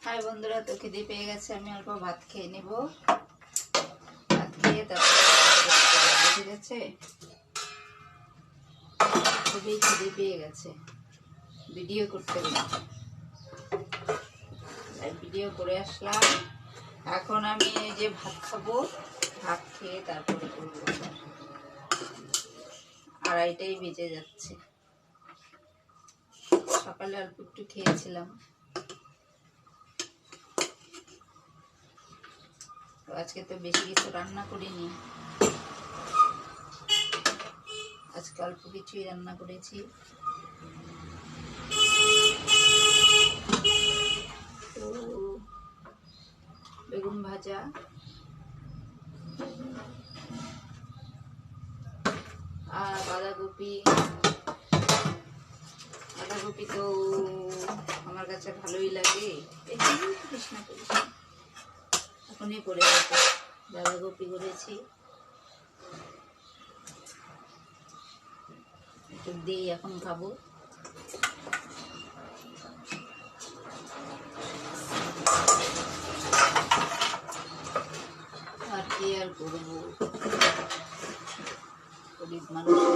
High বন্ধুরা, তো খিদে পেয়ে গেছে। আমি অল্প ভাত খেয়ে নেব। ভাত খেয়ে তারপরে ঠিক আছে, খুবই খিদে পেয়ে গেছে। ভিডিও করতে গেলাম, ভিডিও করে আসলাম। এখন আমি এই যে ভাত খাবো, ভাত খেয়ে তারপরে করবো। 2:30টাই বেজে যাচ্ছে। সকালে অল্প একটু খেয়েছিলাম, আজকে তো বেশি কিছু রান্না করিনি। আজকে অল্প কিছুই রান্না করেছি। বেগুন ভাজা, আর বাঁধাকপি। বাঁধাকপি তো আমার কাছে ভালোই লাগে। এখনই করে গেছে, বাঁধাকপি করেছি। একটু দিয়ে এখন খাবো। আর কি আর করবো, গরিব মানুষ।